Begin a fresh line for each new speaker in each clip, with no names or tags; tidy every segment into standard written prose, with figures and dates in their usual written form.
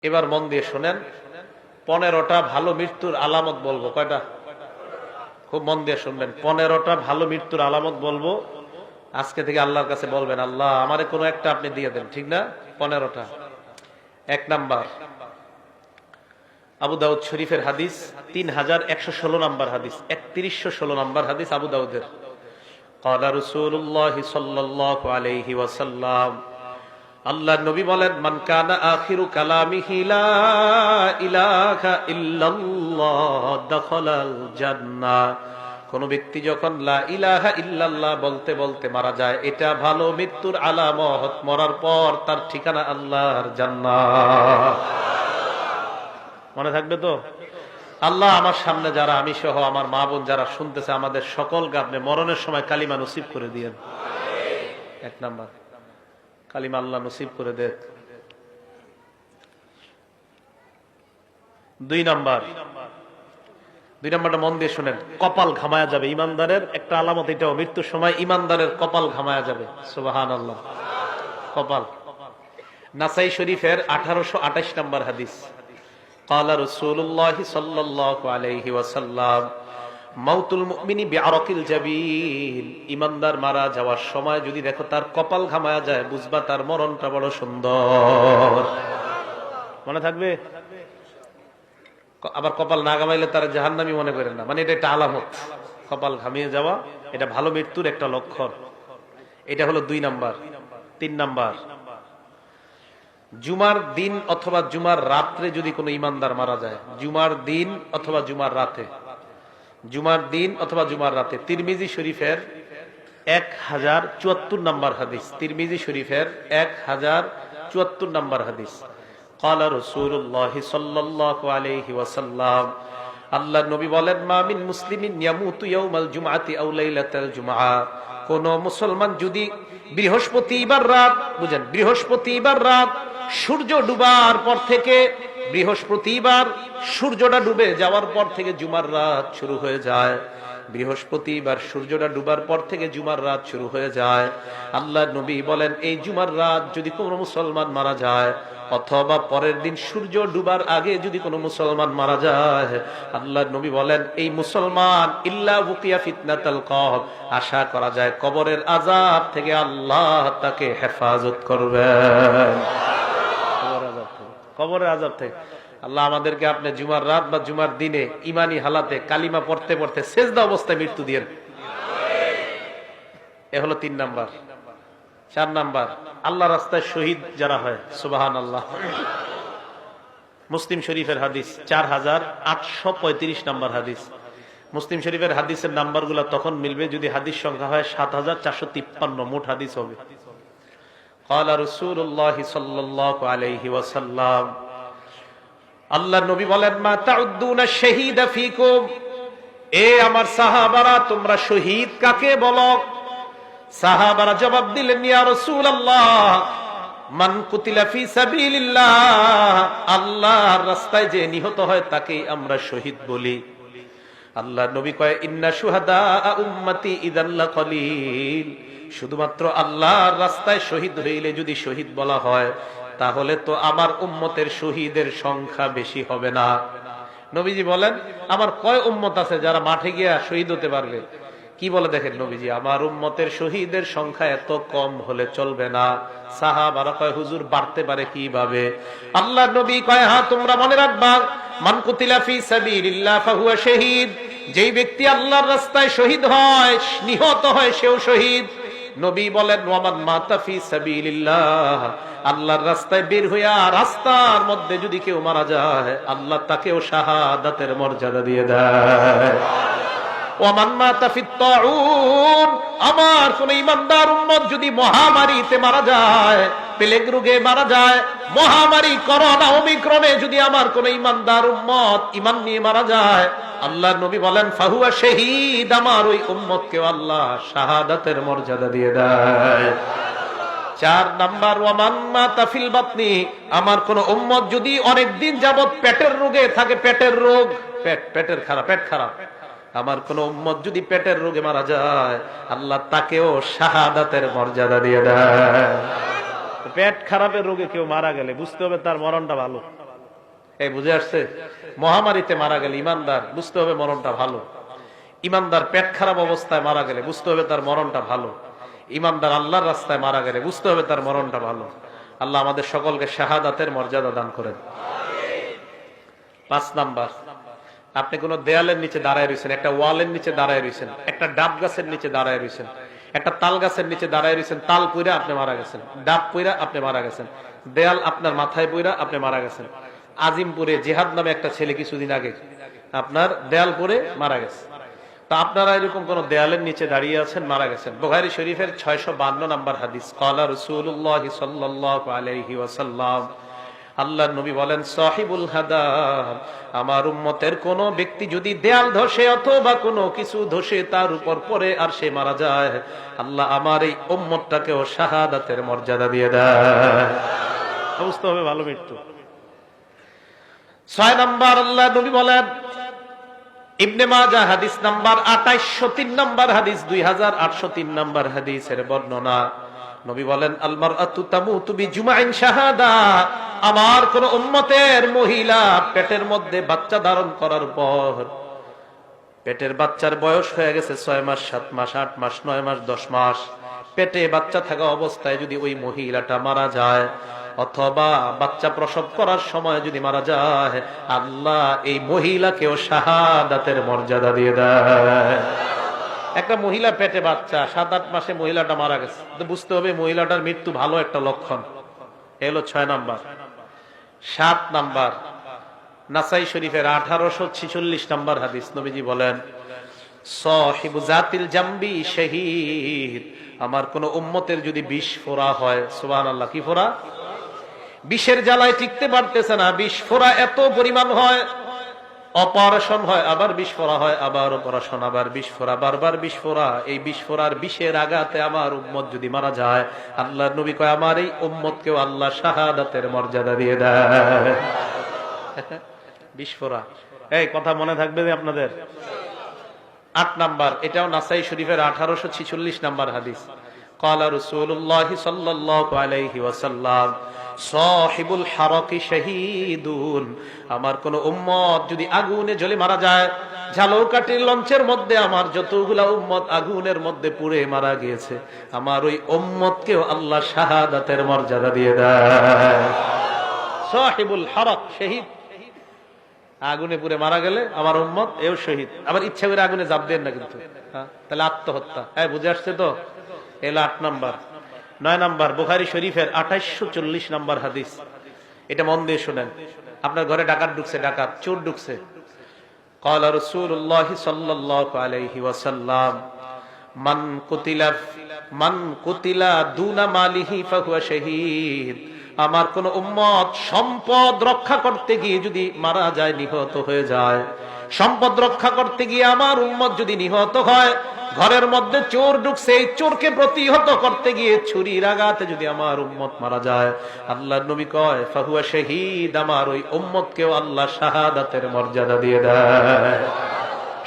এবার মন দিয়ে শোনেন, 15টা ভালো মৃত্যুর আলামত বলবো। কয়টা? খুব মন দিয়ে শুনবেন। 15টা ভালো মৃত্যুর আলামত বলবো। আজকে থেকে আল্লাহর কাছে বলবেন, আল্লাহ আমারে কোনো একটা আপনি দিয়ে দেন, ঠিক না? 15টা। 1 নাম্বার, আবু দাউদ শরীফের হাদিস, 3116 নাম্বার হাদিস, 3116 নাম্বার হাদিস আবু দাউদের। ক্বালা রাসূলুল্লাহ সাল্লাল্লাহু আলাইহি ওয়াসাল্লাম, আল্লাহর নবী বলেন, মান কানা আখিরু কালামিহি লা ইলাহা ইল্লাল্লাহ দাখালাল জান্নাহ। কোন ব্যক্তি যখন লা ইলাহা ইল্লাল্লাহ বলতে বলতে মারা যায়, এটা ভালো মৃত্যুর আলামত। মরার পর তার ঠিকানা আল্লাহর জান্নাত। মনে থাকবে তো? আল্লাহ আমার সামনে যারা, আমি সহ আমার মা বোন যারা শুনতেছে, আমাদের সকলকে আপনি মরণের সময় কালিমা নসিব করে দিয়েন। 1 নাম্বার, কালিমা আল্লাহ নসিব করে দেন। 2 নাম্বারটা মন দিয়ে শুনেন, কপাল ঘামায়া যাবে। ইমানদারের একটা আলামত এটাও, মৃত্যুর সময় ইমানদারের কপাল ঘামায়া যাবে। সুবহানাল্লাহ। কপাল। নাসাই শরীফের 1828 নাম্বার হাদিস, ক্বালা রাসূলুল্লাহ সাল্লাল্লাহু আলাইহি ওয়াসাল্লাম, মাউতুল মুমিনি বিআরাকিল জাবিন। ইমানদার মারা যাওয়ার সময় যদি দেখো তার কপাল ঘামায়া যায়, বুঝবা তার মরণটা বড় সুন্দর। মনে থাকবে? আবার কপাল না ঘামাইলে তার জাহান্নামী মনে করেন না, মানে এটা একটা আলামত। কপাল ঘামিয়ে যাওয়া এটা ভালো মৃত্যুর একটা লক্ষণ। এটা হলো 2 নাম্বার। 3 নাম্বার, জুমার দিন অথবা জুমার রাত্রে যদি কোনো ইমানদার মারা যায়, জুমার দিন অথবা জুমার রাতে, জুমার দিন অথবা জুমার রাতে। তিরমিজি শরীফের 1074 নাম্বার হাদিস, তিরমিজি শরীফের 1074 নাম্বার হাদিস। ক্বালা রাসূলুল্লাহ সাল্লাল্লাহু আলাইহি ওয়াসাল্লাম, আল্লাহর নবী বলেন, মা মিন মুসলিমিন ইয়ামুতু ইয়াউমাল জুমআতি আও লাইলাতাল জুমআ। কোন মুসলমান যদি বৃহস্পতিবার রাত, বুঝেন, বৃহস্পতিবার রাত সূর্য ডুবার পর থেকে, বৃহস্পতিবার সূর্যটা ডুবে যাওয়ার পর থেকে জুমার রাত শুরু হয়ে যায়। বৃহস্পতিবার সূর্যটা ডুবার পর থেকে জুমার রাত শুরু হয়ে যায়। আল্লাহর নবী বলেন, এই জুমার রাত যদি কোনো মুসলমান মারা যায়, অথবা পরের দিন সূর্য ডুবার আগে যদি কোনো মুসলমান মারা যায়, আল্লাহর নবী বলেন, এই মুসলমান ইল্লা বুকিয়া ফিতনাতাল কবর, আশা করা যায় কবরের আযাব থেকে আল্লাহ তাকে হেফাজত করবেন। কবরের আযাব থেকে আল্লাহ আমাদেরকে আপনি জুমার রাত বা জুমার দিনে ইমানি হালাতে কালিমা পড়তে পড়তে সেজদা অবস্থায় মৃত্যু দিয়েন। এ হলো 3 নাম্বার। 4 নাম্বার, আল্লাহ রাস্তায় শহীদ যারা হয়, সুবহানাল্লাহ। মুসলিম শরীফের হাদিস, 4835 নাম্বার হাদিস। মুসলিম শরীফের হাদিসের নাম্বারগুলো তখন মিলবে যদি হাদিস সংখ্যা হয় 7453, মোট হাদিস হবে। ক্বালা রাসূলুল্লাহ সাল্লাল্লাহু আলাইহি ওয়াসাল্লাম, আল্লাহর নবী বলেন, মা তাউদ্দুনা শাহীদা ফীকুম। এ আমার সাহাবারা, তোমরা শহীদ কাকে বলো? সাহাবারা জবাব দিলেন, ইয়া রাসূলুল্লাহ, মান কুতিলা ফি সাবিলিল্লাহ, আল্লাহর রাস্তায় যে নিহত হয় তাকেই আমরা শহীদ বলি। আল্লাহর নবী কয়, ইন্না শুহাদা উম্মতি ইযাল লাকলিল। শুধুমাত্র আল্লাহর রাস্তায় শহীদ হইলে যদি শহীদ বলা হয়, তাহলে তো আমার উম্মতের শহীদের সংখ্যা বেশি হবে না। নবীজি বলেন, আমার কয় উম্মত আছে যারা মাঠে গিয়া শহীদ হতে পারবে? কি বলে দেখেন নবীজি, আমার উম্মতের শহীদের সংখ্যা এত কম হলে চলবে না। সাহাবারা কয়, হুজুর বাড়তে পারে কিভাবে? আল্লাহর নবী কয়, হ্যাঁ তোমরা মনে রাখবা, মান কুতিলা ফি সাবিলিল্লাহ ফাহুয়া শাহীদ। যেই ব্যক্তি আল্লাহর রাস্তায় শহীদ হয়, নিহত হয়, সেও শহীদ। নবী বলেন, ওয়ামান মাতা ফি সাবিলিল্লাহ, আল্লাহর রাস্তায় বের হইয়া রাস্তার মধ্যে যদি কেউ মারা যায়, আল্লাহ তাকেও শাহাদাতের মর্যাদা দিয়ে দেয়। ওয়ামান মাতা ফিত তাউন, আমার কোন ইমানদার উম্মত যদি মহামারীতে মারা যায়, প্লেগ রোগে মারা যায়, মহামারী করোনা ওমিক্রনে যদি আমার কোন ইমানদার উম্মত ঈমান নিয়ে মারা যায়, আল্লাহর নবী বলেন, ফাহুয়া শাহীদ, আমার ওই উম্মতকে আল্লাহ শাহাদাতের মর্যাদা দিয়ে দেয়। 4 নাম্বার, ওয়ামান মাতা ফিল বাতনি, আমার কোন উম্মত যদি অনেক দিন যাবত পেটের রোগে থাকে, পেটের রোগ, পেটের খারাপ, পেট খারাপ, আমার কোন উম্মত যদি পেটের রোগে মারা যায়, আল্লাহ তাকেও শাহাদাতের মর্যাদা দিয়ে দেয়। পেট খারাপের রোগে কেউ মারা গেলে বুঝতে হবে তার মরণটা ভালো। এই বুঝে আসছে? মহামারীতে মারা গেলে ইমানদার বুঝতে হবে মরণটা ভালো। ইমানদার পেট খারাপ অবস্থায় মারা গেলে বুঝতে হবে তার মরণটা ভালো। ইমানদার আল্লাহর রাস্তায় মারা গেলে বুঝতে হবে তার মরণটা ভালো। আল্লাহ আমাদের সকলকে শাহাদাতের মর্যাদা দান করেন। 5 নাম্বার, আপনি কোন দেয়ালের নিচে দাঁড়ায় রয়েছেন, একটা ওয়ালের নিচে দাঁড়ায় রয়েছেন, একটা ডাব গাছের নিচে দাঁড়ায় রয়েছেন, একটা তাল গাছের নিচে দাঁড়ায় রয়েছেন, তাল পুইরা আপনি মারা গেছেন, ডাব পুইরা আপনি মারা গেছেন, দেয়াল আপনার মাথায় পুইরা আপনি মারা গেছেন। আজিমপুরে জিহাদ নামে একটা ছেলে কিছুদিন আগে আপনার দেয়াল পরে মারা গেছে। তা আপনারা এরকম কোন দেয়ালের নিচে দাঁড়িয়ে আছেন, মারা গেছেন। বুখারী শরীফের 652 নম্বর হাদিস, ক্বালা রাসূলুল্লাহ সাল্লাল্লাহু আলাইহি ওয়াসাল্লাম, আল্লাহর নবী বলেন, সাহিবুল হাদাব, আমার উম্মতের কোন ব্যক্তি যদি দেয়াল ধসে অথবা কোনো কিছু ধসে তার উপর পড়ে আর সে মারা যায়, আল্লাহ আমার এই উম্মতটাকেও শাহাদাতের মর্যাদা দিয়ে দেয়। বুঝতে হবে ভালো মৃত্যু। 6 নাম্বার, আল্লাহ নবী বলেন, ইবনে মাজাহ হাদিস নাম্বার 2803 নাম্বার হাদিস, 2803 নাম্বার হাদিসের বর্ণনা, নবী বলেন, আল মারআতু তামুতু বিজুমাইন শাহাদা, আমার কোন উম্মতের মহিলা পেটের মধ্যে বাচ্চা ধারণ করার পর, পেটের বাচ্চার বয়স হয়ে গেছে 6 মাস, 7 মাস, 8 মাস, 9 মাস, 10 মাস, পেটে বাচ্চা থাকা অবস্থায় যদি ওই মহিলাটা মারা যায় অথবা বাচ্চা প্রসব করার সময় যদি মারা যায়, আল্লাহ এই মহিলাকেও শাহাদাতের মর্যাদা দিয়ে দেয়। একটা মহিলা পেটে বাচ্চা, 7-8 মাসে মহিলাটা মারা গেছে, বুঝতে হবে মহিলাটার মৃত্যু ভালো একটা লক্ষণ। এলো 6 নাম্বার। 7 নাম্বার, নাসাই শরীফের 1846 নাম্বার হাদিস, নবীজি বলেন, সাহিবু জাতিল জামবি শহীদ, আমার কোন উম্মতের যদি বিষ ফোড়া হয়, সুবহানাল্লাহ, কি ফোড়া? বিষের জ্বালায় টিকতে পারতেছে না, বিষ ফোড়া এত পরিমাণ হয়, অপারেশন হয়, আবার বিষ ফোড়া হয়, আবার অপারেশন, আবার বিষ ফোড়া, বারবার বিষ ফোড়া, এই বিষ ফোড়ার বিষের আঘাতে আমার উম্মত যদি মারা যায়, আল্লাহর নবী কয়, আমার এই উম্মতকেও আল্লাহ শাহাদাতের মর্যাদা দিয়ে দেয়। বিষ ফোড়া, এই কথা মনে থাকবে আপনাদের। 8 নাম্বার, এটাও নাসাই শরীফের 1846 নাম্বার হাদিস, ক্বালা রাসূলুল্লাহ সাল্লাল্লাহু আলাইহি ওয়াসাল্লাম, সাহিবুল হারাকি শাহীদুন, আমার কোন উম্মত যদি আগুনে জ্বলে মারা যায়, ঝালকাঠির লঞ্চের মধ্যে আমার যতগুলা উম্মত আগুনের মধ্যে পুড়ে মারা গিয়েছে, আমার ওই উম্মতকেও আল্লাহ শাহাদাতের মর্যাদা দিয়ে দেয়। সাহিবুল হারাক, শহীদ, আগুনে পুড়ে মারা গেলে আমার উম্মত এও শহীদ। আবার ইচ্ছা করে আগুনে জাপ দেন না কিন্তু, তাহলে আত্মহত্যা। হ্যাঁ, বুঝে আসছে তো? এলো 8 নাম্বার। 9 নাম্বার, বুখারী শরীফের 2840 নাম্বার হাদিস, এটা মন দিয়ে শুনেন। আপনার ঘরে ডাকাত ঢুকছে, ডাকাত চোর ঢুকছে, ক্বালা রাসূলুল্লাহ সাল্লাল্লাহু আলাইহি ওয়াসাল্লাম, মান কুতিলা দুনা মালিহি ফাহুয়া শাহীদ, আমার কোন উম্মত সম্পদ রক্ষা করতে গিয়ে যদি মারা যায়, নিহত হয়ে যায়, সম্পদ রক্ষা করতে গিয়ে আমার উম্মত যদি নিহত হয়, ঘরের মধ্যে চোর ঢুকছে, এই চোরকে প্রতিহত করতে গিয়ে ছুরির আঘাতে যদি আমার উম্মত মারা যায়, আল্লাহর নবী কয়, ফাহুয়া শাহীদ, আমার ওই উম্মতকেও আল্লাহ শাহাদাতের মর্যাদা দিয়ে দেয়।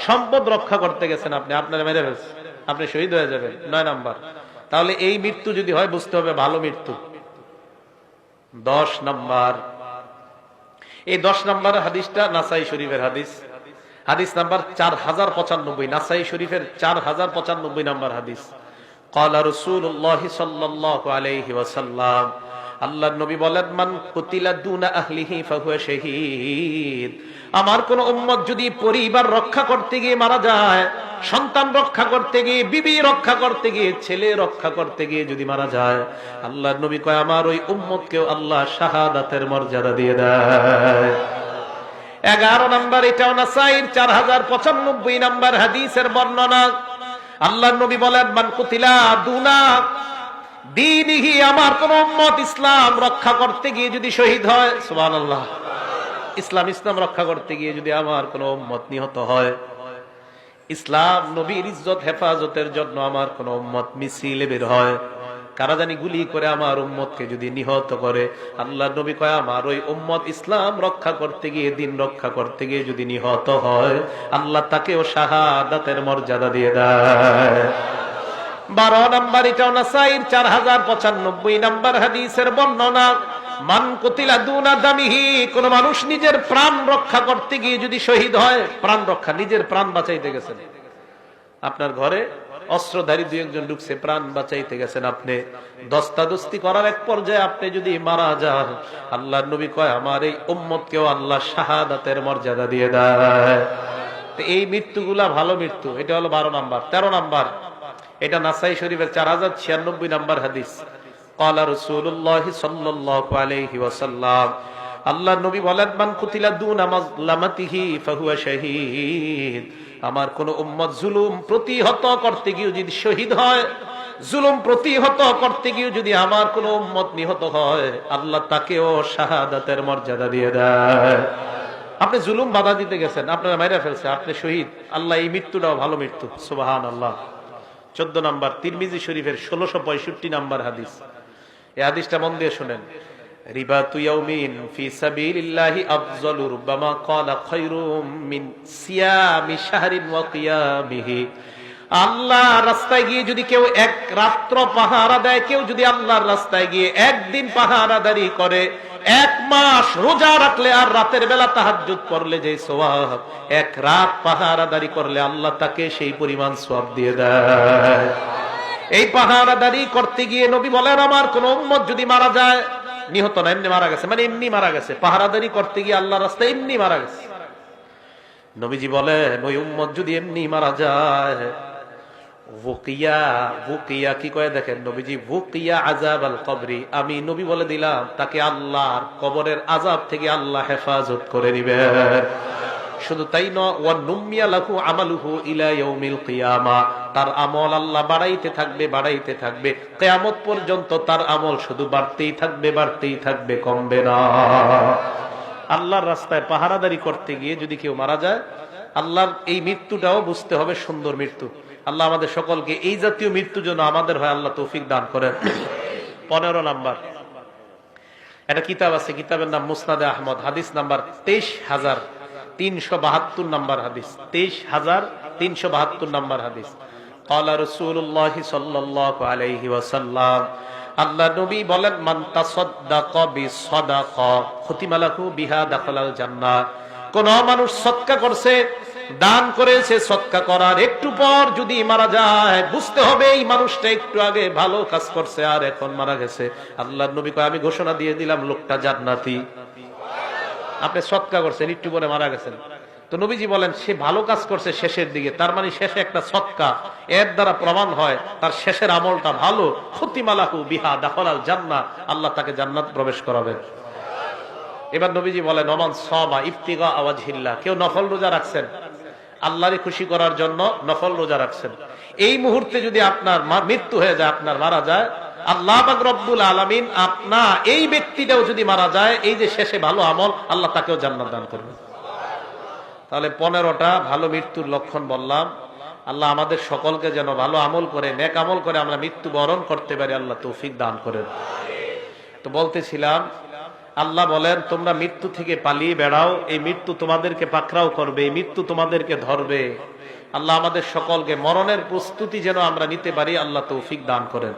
সম্পদ রক্ষা করতে গেছেন আপনি, আপনারা মেরে ফেলছেন, আপনি শহীদ হয়ে যাবেন। 9 নাম্বার। তাহলে এই মৃত্যু যদি হয় বুঝতে হবে ভালো মৃত্যু। 10 নাম্বার, এই 10 নাম্বার হাদিসটা নাসাই শরীফের হাদিস, হাদিস নাম্বার 4095, নাসাই শরীফের 4095 নাম্বার হাদিস, ক্বালা রাসূলুল্লাহ সাল্লাল্লাহু আলাইহি ওয়াসাল্লাম, আল্লাহর নবী বলেন, মান কুতিলা দুনা আহলিহি ফাহুয়া শাহীদ, আমার কোন উম্মত যদি পরিবার রক্ষা করতে গিয়ে মারা যায়, সন্তান রক্ষা করতে গিয়ে, বিবি রক্ষা করতে গিয়ে, ছেলে রক্ষা করতে গিয়ে যদি মারা যায়, আল্লাহর নবী কয়, আমার ওই উম্মতকেও আল্লাহ শাহাদাতের মর্যাদা দিয়ে দেয়। 11 নাম্বার, এটাও নাসাইর 4095 নাম্বার হাদিসের বর্ণনা, আল্লাহর নবী বলেন, মান কুতিলা দুনা দীনিহি, আমার কোন উম্মত ইসলাম রক্ষা করতে গিয়ে যদি শহীদ হয়, সুবহানাল্লাহ, ইসলাম রক্ষা করতে গিয়ে যদি আমার কোন উম্মত নিহত হয়, ইসলাম নবীর ইজ্জত হেফাজতের জন্য আমার কোন উম্মত মিছিলে বের হয়, কারা জানি গুলি করে আমার উম্মতকে যদি নিহত করে, আল্লাহর নবী কয়, আমার ওই উম্মত ইসলাম রক্ষা করতে গিয়ে, দিন রক্ষা করতে গিয়ে যদি নিহত হয়, আল্লাহ তাকেও শাহাদাতের মর্যাদা দিয়ে দেয়। 12 নাম্বার, এটাও নাসাইর 4095 নাম্বার হাদিসের বর্ণনা, মান কুতিলা দুনা দামিহি, কোন মানুষ নিজের প্রাণ রক্ষা করতে গিয়ে যদি শহীদ হয়, প্রাণ রক্ষা, নিজের প্রাণ বাঁচাইতে গেছেন, আপনার ঘরে অস্ত্রধারী দুই একজন ঢুকছে, প্রাণ বাঁচাইতে গেছেন, আপনি দস্তাদস্তি করার এক পর্যায়ে আপনি যদি মারা যান, আল্লাহর নবী কয় আমার এই উম্মতকেও আল্লাহ শাহাদাতের মর্যাদা দিয়ে দেয়। তো এই মৃত্যুগুলা ভালো মৃত্যু। এটা হলো 12 নাম্বার। 13 নাম্বার, এটা নাসাই শরীফের 4096 নাম্বার হাদিস। ক্বালা রাসূলুল্লাহ সাল্লাল্লাহু আলাইহি ওয়াসাল্লাম, আল্লাহর নবী বলেন মান কুতিলা দুনা মাজলামাতিহি ফাহুয়া শাহীদ। আমার কোন উম্মত জুলুম প্রতিহত করতে গিয়ে যদি শহীদ হয়, জুলুম প্রতিহত করতে গিয়ে যদি আমার কোন উম্মত নিহত হয়, আল্লাহ তাকেও শাহাদাতের মর্যাদা দিয়ে দেয়। আপনি জুলুম বাধা দিতে গেছেন, আপনারা মাইরা ফেলছে, আপনি শহীদ, আল্লাহ এই মৃত্যুটাও ভালো মৃত্যু। সুবহানাল্লাহ। 14 নাম্বার, তিরমিজি শরীফের 1665 নাম্বার হাদিস। এই হাদিসটা মন দিয়ে শুনেন। রিবাতু ইয়াউমিন ফি সাবিলিল্লাহি আফযালু রুব্বামা ক্বালা খায়রুম মিন সিয়ামি শাহরিন ওয়া কিয়ামিহি। আল্লাহর রাস্তায় গিয়ে যদি কেউ এক রাত্র পাহারা দেয়, কেউ যদি আল্লাহর রাস্তায় গিয়ে একদিন পাহারাদারি করে, এক মাস রোজা রাখলে আর রাতের বেলা তাহাজ্জুদ পড়লে যে সওয়াব, এক রাত পাহারাদারি করলে আল্লাহ তাকে সেই পরিমাণ সওয়াব দিয়ে দেয়। এই পাহারাদারি করতে গিয়ে নবী বলেন আমার কোন উম্মত যদি মারা যায়, নিহত না, এমনি মারা গেছে, মানে এমনি মারা গেছে, পাহারাদারি করতে গিয়ে আল্লাহর রাস্তায় এমনি মারা গেছে, নবীজি বলেন ওই উম্মত যদি এমনি মারা যায়, ওকিয়া, ওকিয়া কি কয় দেখেন নবীজি, ওকিয়া আযাব আল কবরি, আমি নবী বলে দিলাম তাকে আল্লাহর কবরের আযাব থেকে আল্লাহ হেফাজত করে নিবেন। শুধু তাই নয়, ওয়া নুমিয়া লাহু আমালুহু ইলা ইয়াউমিল কিয়ামা, তার আমল আল্লাহ বাড়াইতে থাকবে, বাড়াইতে থাকবে, কিয়ামত পর্যন্ত তার আমল শুধু বাড়তেই থাকবে, বাড়তেই থাকবে, কমবে না। আল্লাহর রাস্তায় পাহারাদারি করতে গিয়ে যদি কেউ মারা যায়, আল্লাহর এই মৃত্যুটাও বুঝতে হবে সুন্দর মৃত্যু। আল্লাহ আমাদের সকলকে এই জাতীয় মৃত্যু যেন আমাদের হয় আল্লাহ তৌফিক দান করেন। 15 নাম্বার, একটা কিতাব আছে, কিতাবের নাম মুসনাদে আহমদ, হাদিস নাম্বার 23372 নাম্বার হাদিস, 23372 নাম্বার হাদিস। ক্বালা রাসূলুল্লাহ সাল্লাল্লাহু আলাইহি ওয়াসাল্লাম, আল্লাহ নবী বলেন মান তাসাদদাকা বিসাদাকা খুতিমা লাহু বিহা দাখালাল জান্নাহ। কোন মানুষ সদকা করছে, দান করেছে, সদকা করার একটু পর যদি মারা যায়, বুঝতে হবে এই মানুষটা একটু আগে ভালো কাজ করছে আর এখন মারা গেছে, আল্লাহর নবী কয় আমি ঘোষণা দিয়ে দিলাম লোকটা জান্নাতি। আপনি সদকা করছেন, একটু পরে মারা গেছেন, তো নবীজি বলেন সে ভালো কাজ করছে শেষের দিকে, তার মানে শেষে একটা সদকা, এর দ্বারা প্রমাণ হয় তার শেষের আমলটা ভালো। খুতিমা লাহু বিহা দাখালাল জান্নাহ, আল্লাহ তাকে জান্নাত প্রবেশ করাবেন। এবার নবীজি বলেন ওমান সামা ইবতিগা ওয়াজহিল্লাহ, কেউ নফল রোজা রাখছেন, আল্লাহরে খুশি করার জন্য নফল রোজা রাখছেন, এই মুহূর্তে যদি আপনার মৃত্যু হয়ে যায়, আপনার মারা যায়, আল্লাহ পাক রব্বুল আলামিন আপনা এই ব্যক্তিটাও যদি মারা যায়, এই যে শেষে ভালো আমল, আল্লাহ তাকেও জান্নাত দান করবে। তাহলে 15টা ভালো মৃত্যুর লক্ষণ বললাম। আল্লাহ আমাদের সকলকে যেন ভালো আমল করে, নেক আমল করে আমরা মৃত্যু বরণ করতে পারি, আল্লাহ তৌফিক দান করেন। তো বলতেছিলাম, আল্লাহ বলেন তোমরা মৃত্যু থেকে পালিয়ে বেড়াও, এই মৃত্যু তোমাদেরকে পাকড়াও করবে, এই মৃত্যু তোমাদেরকে ধরবে। আল্লাহ আমাদের সকলকে মরণের প্রস্তুতি যেন আমরা নিতে পারি, আল্লাহ তৌফিক দান করেন।